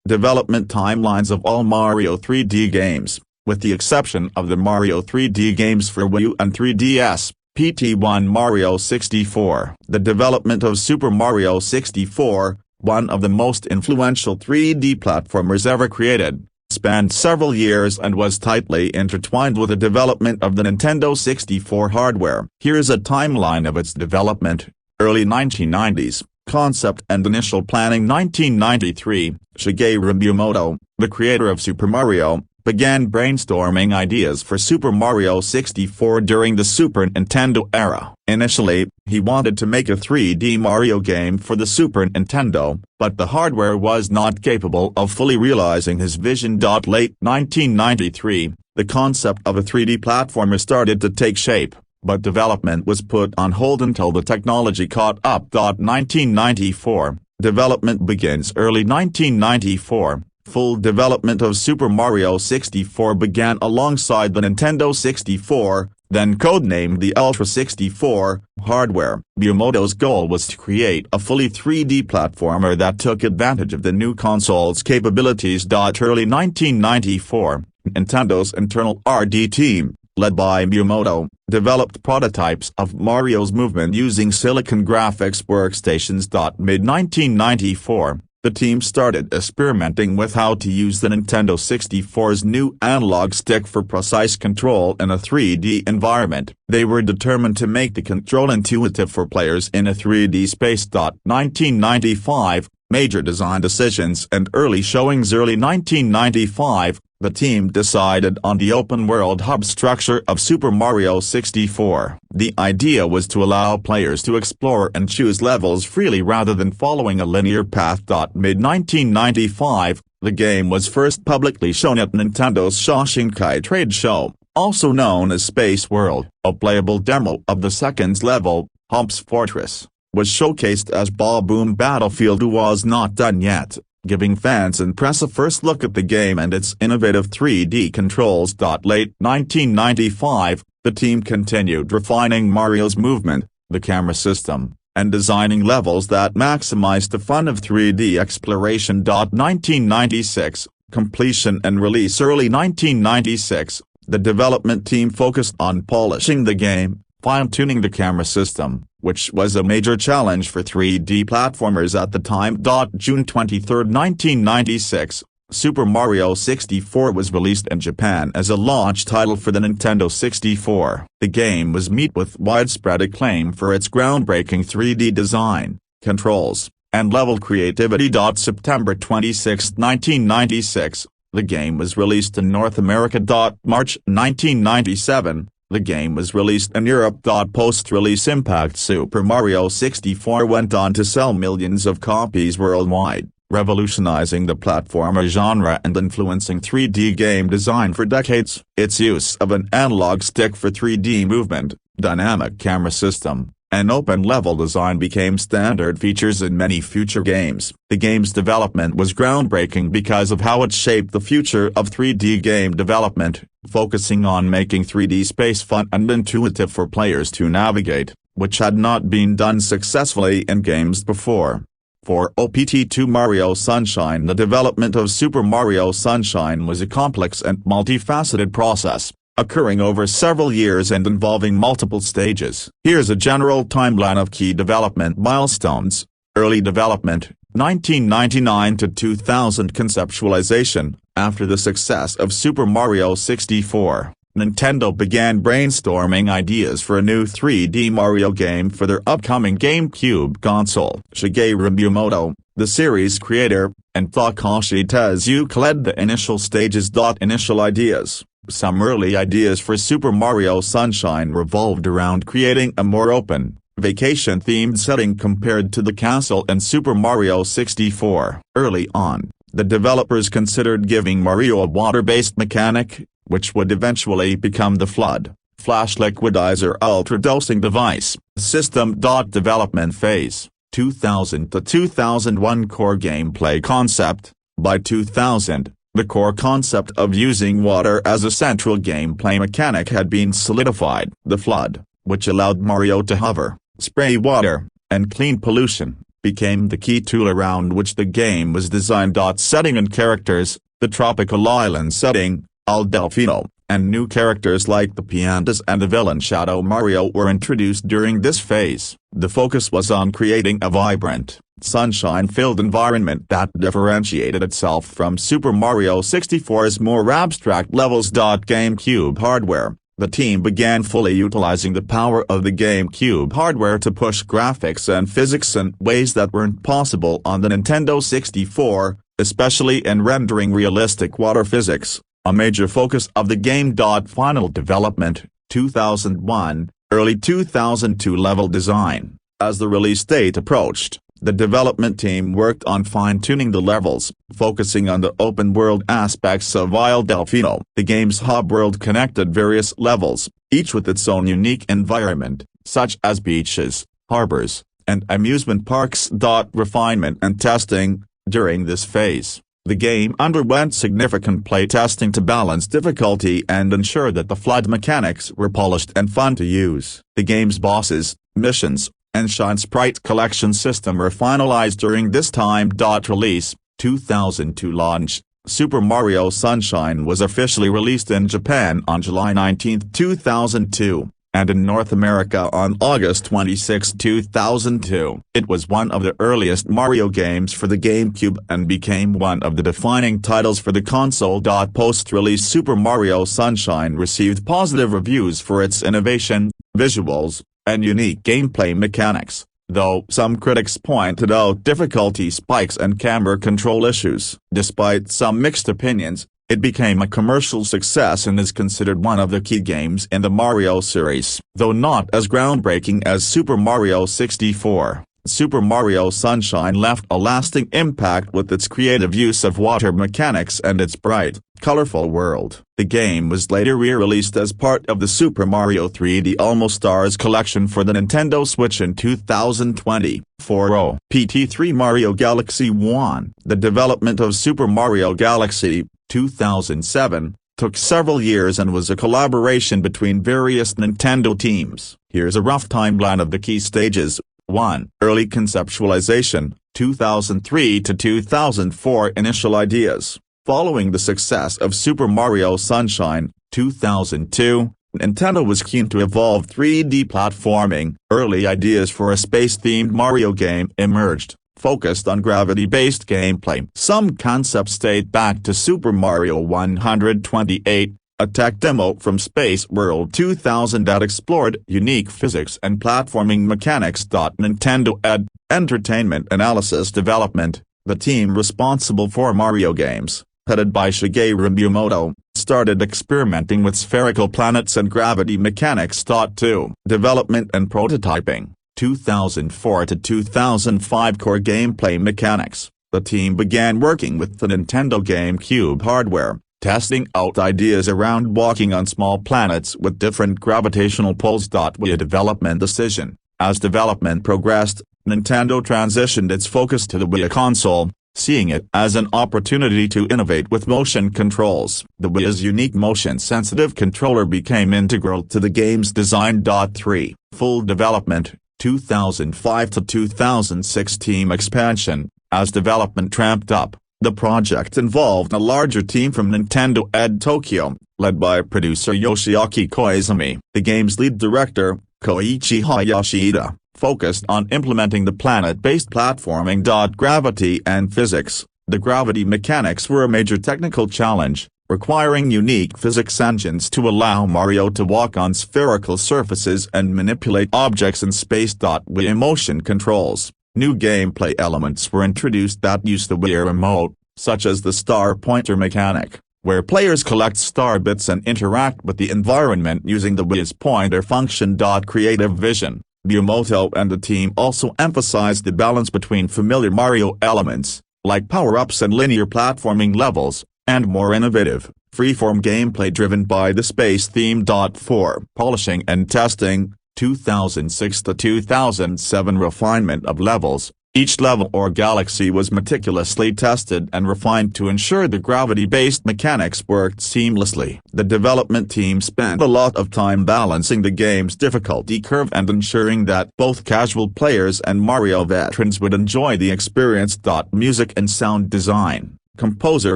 development timelines of all Mario 3D games, with the exception of the Mario 3D games for Wii U and 3DS, PT1 Mario 64. The development of Super Mario 64, one of the most influential 3D platformers ever created, spanned several years and was tightly intertwined with the development of the Nintendo 64 hardware. Here's a timeline of its development. Early 1990s, concept and initial planning. 1993, Shigeru Miyamoto, the creator of Super Mario, began brainstorming ideas for Super Mario 64 during the Super Nintendo era. Initially, he wanted to make a 3D Mario game for the Super Nintendo, but the hardware was not capable of fully realizing his vision. Late 1993, the concept of a 3D platformer started to take shape, but development was put on hold until the technology caught up. 1994, development begins. Early 1994, full development of Super Mario 64 began alongside the Nintendo 64, then codenamed the Ultra 64, hardware. Miyamoto's goal was to create a fully 3D platformer that took advantage of the new console's capabilities. Early 1994, Nintendo's internal R&D team, led by Miyamoto, developed prototypes of Mario's movement using Silicon Graphics workstations. Mid-1994, the team started experimenting with how to use the Nintendo 64's new analog stick for precise control in a 3D environment. They were determined to make the control intuitive for players in a 3D space. 1995, major design decisions and early showings. Early 1995, the team decided on the open-world hub structure of Super Mario 64. The idea was to allow players to explore and choose levels freely rather than following a linear path. Mid-1995, the game was first publicly shown at Nintendo's Shoshinkai trade show, also known as Space World. A playable demo of the second level, Hump's Fortress, was showcased as Boom Battlefield 2 was not done yet, giving fans and press a first look at the game and its innovative 3D controls. Late 1995, the team continued refining Mario's movement, the camera system, and designing levels that maximized the fun of 3D exploration. 1996, completion and release. Early 1996, the development team focused on polishing the game, fine-tuning the camera system, which was a major challenge for 3D platformers at the time. June 23, 1996, Super Mario 64 was released in Japan as a launch title for the Nintendo 64. The game was met with widespread acclaim for its groundbreaking 3D design, controls, and level creativity. September 26, 1996, the game was released in North America. March 1997, the game was released in Europe. Post-release impact. Super Mario 64 went on to sell millions of copies worldwide, revolutionizing the platformer genre and influencing 3D game design for decades. Its use of an analog stick for 3D movement, dynamic camera system, and open-level design became standard features in many future games. The game's development was groundbreaking because of how it shaped the future of 3D game development, focusing on making 3D space fun and intuitive for players to navigate, which had not been done successfully in games before. For OPT2 Mario Sunshine. The development of Super Mario Sunshine was a complex and multifaceted process, occurring over several years and involving multiple stages. Here's a general timeline of key development milestones. Early development, 1999 to 2000. Conceptualization. After the success of Super Mario 64, Nintendo began brainstorming ideas for a new 3D Mario game for their upcoming GameCube console. Shigeru Miyamoto, the series creator, and Takashi Tezuka led the initial stages. Initial ideas. Some early ideas for Super Mario Sunshine revolved around creating a more open, vacation-themed setting compared to the castle in Super Mario 64. Early on, the developers considered giving Mario a water-based mechanic, which would eventually become the FLUDD, Flash Liquidizer Ultra Dosing Device, system. Development phase, 2000 to 2001. Core gameplay concept. By 2000, the core concept of using water as a central gameplay mechanic had been solidified. The FLUDD, which allowed Mario to hover, spray water, and clean pollution, became the key tool around which the game was designed. Setting and characters: the tropical island setting, El Delfino, and new characters like the Piantas and the villain Shadow Mario were introduced during this phase. The focus was on creating a vibrant, sunshine-filled environment that differentiated itself from Super Mario 64's more abstract levels. GameCube hardware: the team began fully utilizing the power of the GameCube hardware to push graphics and physics in ways that weren't possible on the Nintendo 64, especially in rendering realistic water physics, a major focus of the game. Final development: 2001, early 2002 level design. As the release date approached, the development team worked on fine-tuning the levels, focusing on the open-world aspects of El Delfino. The game's hub world connected various levels, each with its own unique environment, such as beaches, harbors, and amusement parks. Refinement and testing: during this phase, the game underwent significant playtesting to balance difficulty and ensure that the flood mechanics were polished and fun to use. The game's bosses, missions, and Shine Sprite collection system were finalized during this time. Release: 2002 launch: Super Mario Sunshine was officially released in Japan on July 19, 2002, and in North America on August 26, 2002. It was one of the earliest Mario games for the GameCube and became one of the defining titles for the console. Post-release Super Mario Sunshine received positive reviews for its innovation, visuals, and unique gameplay mechanics, though some critics pointed out difficulty spikes and camera control issues. Despite some mixed opinions, it became a commercial success and is considered one of the key games in the Mario series. Though not as groundbreaking as Super Mario 64, Super Mario Sunshine left a lasting impact with its creative use of water mechanics and its bright, colorful world. The game was later re-released as part of the Super Mario 3D All-Stars collection for the Nintendo Switch in 2020. PT3 Mario Galaxy 1. The development of Super Mario Galaxy, 2007, took several years and was a collaboration between various Nintendo teams. Here's a rough timeline of the key stages. 1. Early conceptualization, 2003 to 2004. Initial ideas: following the success of Super Mario Sunshine, 2002, Nintendo was keen to evolve 3D platforming. Early ideas for a space-themed Mario game emerged, focused on gravity-based gameplay. Some concepts date back to Super Mario 128, a tech demo from Space World 2000 that explored unique physics and platforming mechanics. Nintendo ED, Entertainment Analysis Development, the team responsible for Mario games, headed by Shigeru Miyamoto, started experimenting with spherical planets and gravity mechanics. 2. Development and prototyping, 2004 to 2005. Core gameplay mechanics: the team began working with the Nintendo GameCube hardware, testing out ideas around walking on small planets with different gravitational pulls. With a development decision: as development progressed, Nintendo transitioned its focus to the Wii console, seeing it as an opportunity to innovate with motion controls. The Wii's unique motion-sensitive controller became integral to the game's design. 3. Full development, 2005 to 2006. Team expansion: as development ramped up, the project involved a larger team from Nintendo ED Tokyo, led by producer Yoshiaki Koizumi. The game's lead director, Koichi Hayashida, focused on implementing the planet-based platforming. Gravity and physics: the gravity mechanics were a major technical challenge, requiring unique physics engines to allow Mario to walk on spherical surfaces and manipulate objects in space. With motion controls, new gameplay elements were introduced that use the Wii remote, such as the star pointer mechanic, where players collect star bits and interact with the environment using the Wii's pointer function. Creative vision: Miyamoto and the team also emphasized the balance between familiar Mario elements, like power-ups and linear platforming levels, and more innovative, freeform gameplay driven by the space theme. 4. Polishing and testing, 2006 to 2007. Refinement of levels: Each level or galaxy was meticulously tested and refined to ensure the gravity-based mechanics worked seamlessly. The development team spent a lot of time balancing the game's difficulty curve and ensuring that both casual players and Mario veterans would enjoy the experience. Music and sound design. Composer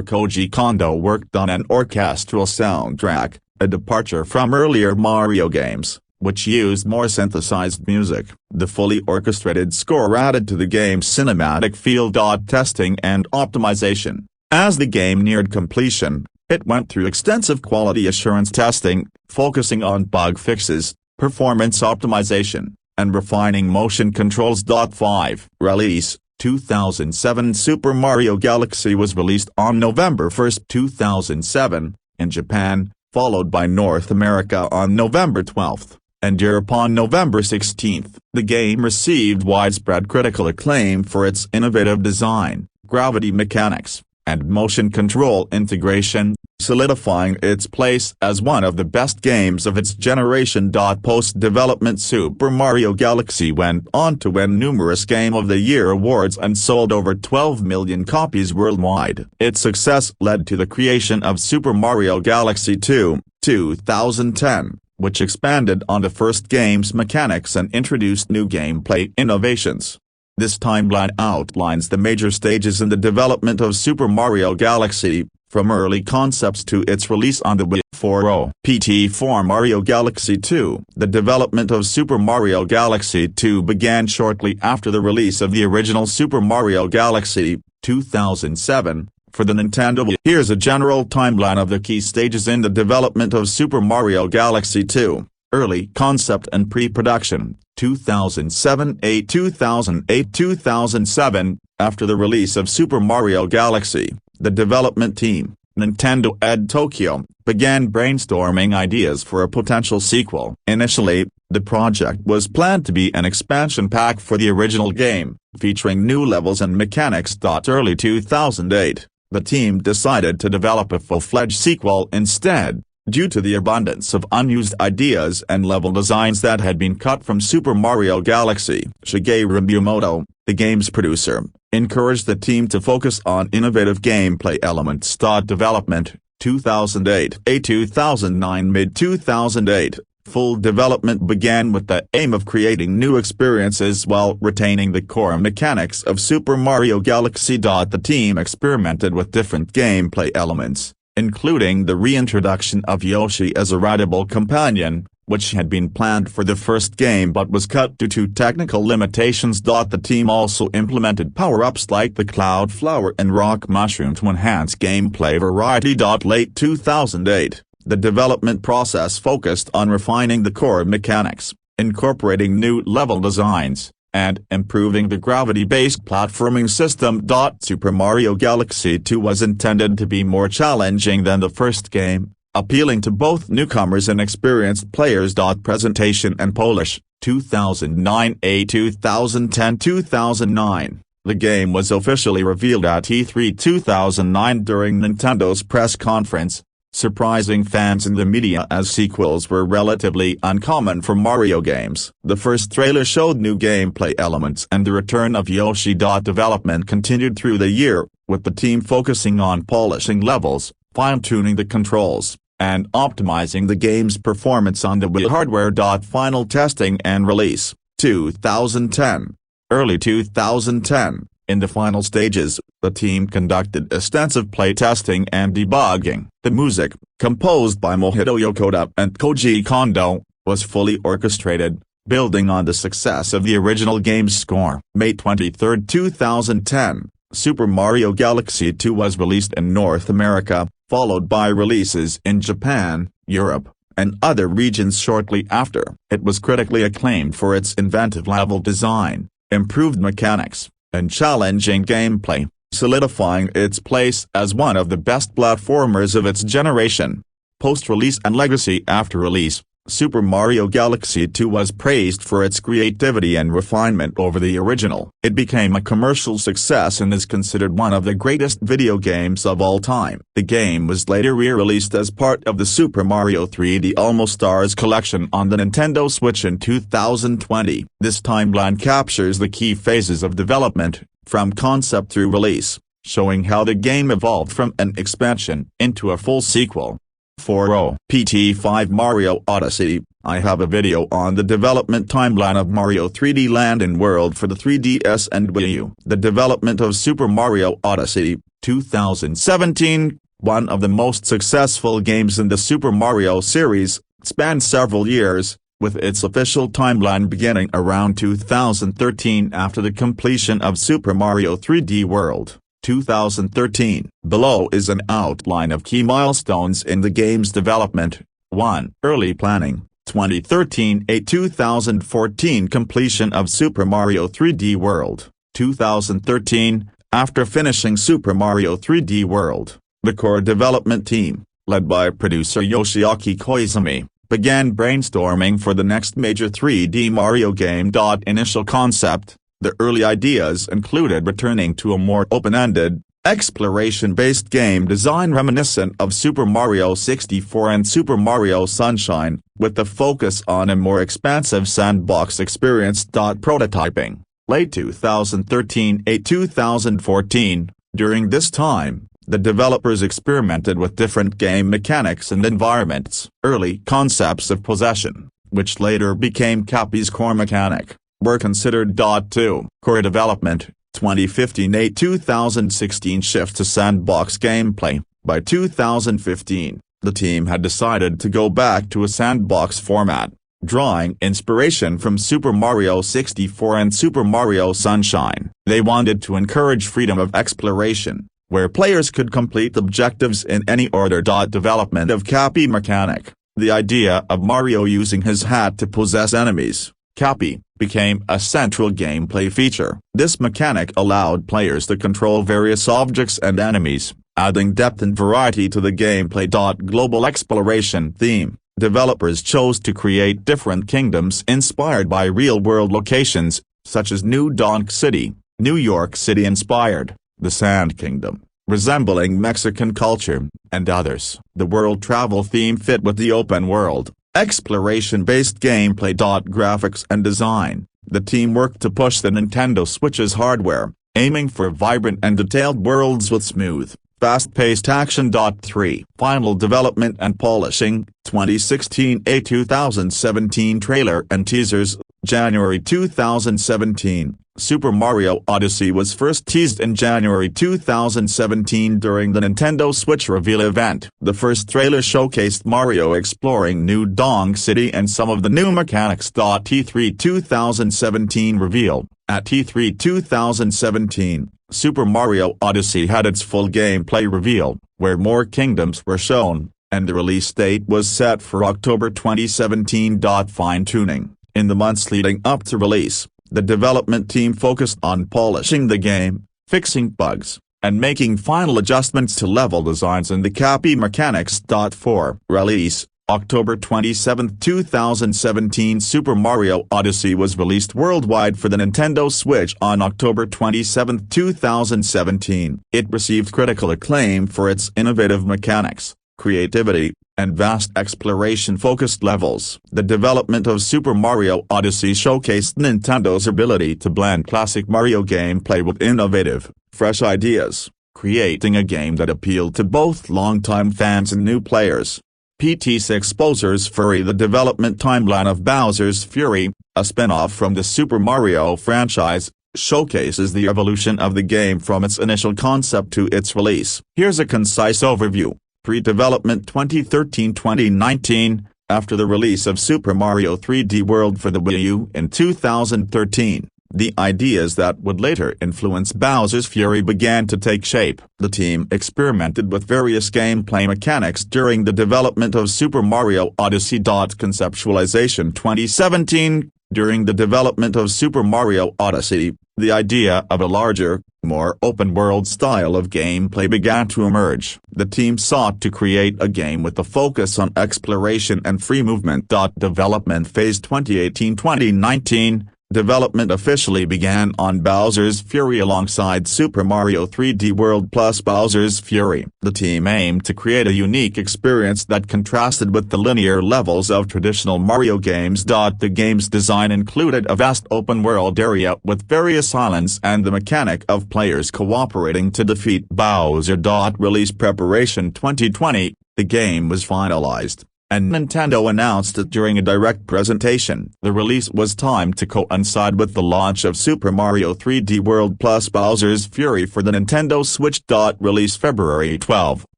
Koji Kondo worked on an orchestral soundtrack, a departure from earlier Mario games, which used more synthesized music. The fully orchestrated score added to the game's cinematic feel. Testing and optimization. As the game neared completion, it went through extensive quality assurance testing, focusing on bug fixes, performance optimization, and refining motion controls. 5. Release. 2007 Super Mario Galaxy was released on November 1, 2007, in Japan, followed by North America on November 12, and Europe on November 16. The game received widespread critical acclaim for its innovative design, gravity mechanics, and motion control integration, solidifying its place as one of the best games of its generation. Post-development Super Mario Galaxy went on to win numerous Game of the Year awards and sold over 12 million copies worldwide. Its success led to the creation of Super Mario Galaxy 2, 2010, which expanded on the first game's mechanics and introduced new gameplay innovations. This timeline outlines the major stages in the development of Super Mario Galaxy, from early concepts to its release on the Wii. 4. PT4 Mario Galaxy 2. The development of Super Mario Galaxy 2 began shortly after the release of the original Super Mario Galaxy, 2007, for the Nintendo Wii. Here's a general timeline of the key stages in the development of Super Mario Galaxy 2. Early concept and pre-production, 2007-8 2008-2007, after the release of Super Mario Galaxy, the development team, Nintendo ed Tokyo, began brainstorming ideas for a potential sequel. Initially, the project was planned to be an expansion pack for the original game, featuring new levels and mechanics. Early 2008, the team decided to develop a full-fledged sequel instead, due to the abundance of unused ideas and level designs that had been cut from Super Mario Galaxy. Shigeru Miyamoto, the game's producer, encouraged the team to focus on innovative gameplay elements. Development, 2008. 2009 Mid-2008, full development began with the aim of creating new experiences while retaining the core mechanics of Super Mario Galaxy. The team experimented with different gameplay elements, including the reintroduction of Yoshi as a rideable companion, which had been planned for the first game but was cut due to technical limitations. The team also implemented power-ups like the Cloud Flower and Rock Mushroom to enhance gameplay variety. Late 2008, the development process focused on refining the core mechanics, incorporating new level designs, and improving the gravity-based platforming system. Super Mario Galaxy 2 was intended to be more challenging than the first game, appealing to both newcomers and experienced players. Presentation and polish, 2009 A 2010-2009. The game was officially revealed at E3 2009 during Nintendo's press conference, surprising fans in the media as sequels were relatively uncommon for Mario games. The first trailer showed new gameplay elements and the return of Yoshi. Development continued through the year, with the team focusing on polishing levels, fine-tuning the controls, and optimizing the game's performance on the Wii hardware. Final testing and release, 2010. Early 2010. In the final stages, the team conducted extensive playtesting and debugging. The music, composed by Mohido Yokota and Koji Kondo, was fully orchestrated, building on the success of the original game's score. May 23, 2010, Super Mario Galaxy 2 was released in North America, followed by releases in Japan, Europe, and other regions shortly after. It was critically acclaimed for its inventive level design, improved mechanics, and challenging gameplay, solidifying its place as one of the best platformers of its generation. Post-release and legacy. After release, Super Mario Galaxy 2 was praised for its creativity and refinement over the original. It became a commercial success and is considered one of the greatest video games of all time. The game was later re-released as part of the Super Mario 3D All-Stars collection on the Nintendo Switch in 2020. This timeline captures the key phases of development, from concept through release, showing how the game evolved from an expansion into a full sequel. 4.0 PT5 Mario Odyssey. I have a video on the development timeline of Mario 3D Land and World for the 3DS and Wii U. The development of Super Mario Odyssey, 2017, one of the most successful games in the Super Mario series, spanned several years, with its official timeline beginning around 2013 after the completion of Super Mario 3D World. 2013. Below is an outline of key milestones in the game's development. 1. Early planning, 2013. 2014 completion of Super Mario 3D World, 2013. After finishing Super Mario 3D World, the core development team, led by producer Yoshiaki Koizumi, began brainstorming for the next major 3D Mario game. Initial concept. The early ideas included returning to a more open-ended, exploration-based game design reminiscent of Super Mario 64 and Super Mario Sunshine, with the focus on a more expansive sandbox experience. Prototyping. Late 2013 - 2014, during this time, the developers experimented with different game mechanics and environments. Early concepts of possession, which later became Cappy's core mechanic, were considered. 2. Core development, 2015 - 2016 shift to sandbox gameplay. By 2015, the team had decided to go back to a sandbox format, drawing inspiration from Super Mario 64 and Super Mario Sunshine. They wanted to encourage freedom of exploration, where players could complete objectives in any order. Development of Cappy mechanic. The idea of Mario using his hat to possess enemies, Cappy, became a central gameplay feature. This mechanic allowed players to control various objects and enemies, adding depth and variety to the gameplay. Global exploration theme. Developers chose to create different kingdoms inspired by real-world locations, such as New Donk City, New York City inspired, the Sand Kingdom, resembling Mexican culture, and others. The world travel theme fit with the open world, exploration-based gameplay. Graphics and design. The team worked to push the Nintendo Switch's hardware, aiming for vibrant and detailed worlds with smooth, fast-paced action. 3. Final development and polishing, 2016 - 2017 trailer and teasers. January 2017, Super Mario Odyssey was first teased in January 2017 during the Nintendo Switch reveal event. The first trailer showcased Mario exploring New Donk City and some of the new mechanics. T3 2017 reveal. At T3 2017, Super Mario Odyssey had its full gameplay reveal, where more kingdoms were shown, and the release date was set for October 2017. Fine-tuning. In the months leading up to release, the development team focused on polishing the game, fixing bugs, and making final adjustments to level designs and the Cappy mechanics. 4. Release. October 27, 2017 Super Mario Odyssey was released worldwide for the Nintendo Switch on October 27, 2017. It received critical acclaim for its innovative mechanics, creativity, and vast exploration-focused levels. The development of Super Mario Odyssey showcased Nintendo's ability to blend classic Mario gameplay with innovative, fresh ideas, creating a game that appealed to both longtime fans and new players. PT6 Bowser's Fury. The development timeline of Bowser's Fury, a spin-off from the Super Mario franchise, showcases the evolution of the game from its initial concept to its release. Here's a concise overview. Pre-development 2013-2019, after the release of Super Mario 3D World for the Wii U in 2013, the ideas that would later influence Bowser's Fury began to take shape. The team experimented with various gameplay mechanics during the development of Super Mario Odyssey. Conceptualization 2017, During the development of Super Mario Odyssey, the idea of a larger, more open-world style of gameplay began to emerge. The team sought to create a game with a focus on exploration and free movement. Development phase 2018-2019. Development officially began on Bowser's Fury alongside Super Mario 3D World plus Bowser's Fury. The team aimed to create a unique experience that contrasted with the linear levels of traditional Mario games. The game's design included a vast open-world area with various islands and the mechanic of players cooperating to defeat Bowser. Release preparation 2020, the game was finalized, and Nintendo announced it during a direct presentation. The release was timed to coincide with the launch of Super Mario 3D World plus Bowser's Fury for the Nintendo Switch. Release February 12,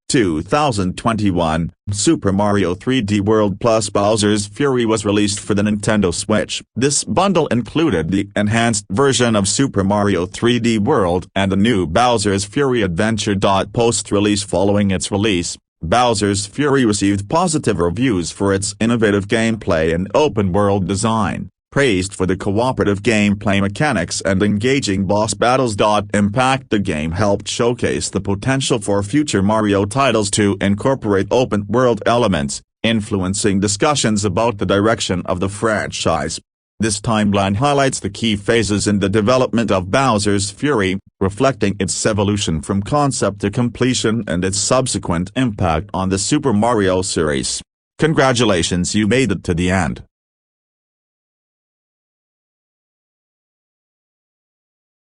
2021, Super Mario 3D World plus Bowser's Fury was released for the Nintendo Switch. This bundle included the enhanced version of Super Mario 3D World and the new Bowser's Fury Adventure. Post-release. Following its release, Bowser's Fury received positive reviews for its innovative gameplay and open-world design, praised for the cooperative gameplay mechanics and engaging boss battles. Impact. The game helped showcase the potential for future Mario titles to incorporate open-world elements, influencing discussions about the direction of the franchise. This timeline highlights the key phases in the development of Bowser's Fury, reflecting its evolution from concept to completion and its subsequent impact on the Super Mario series. Congratulations, you made it to the end.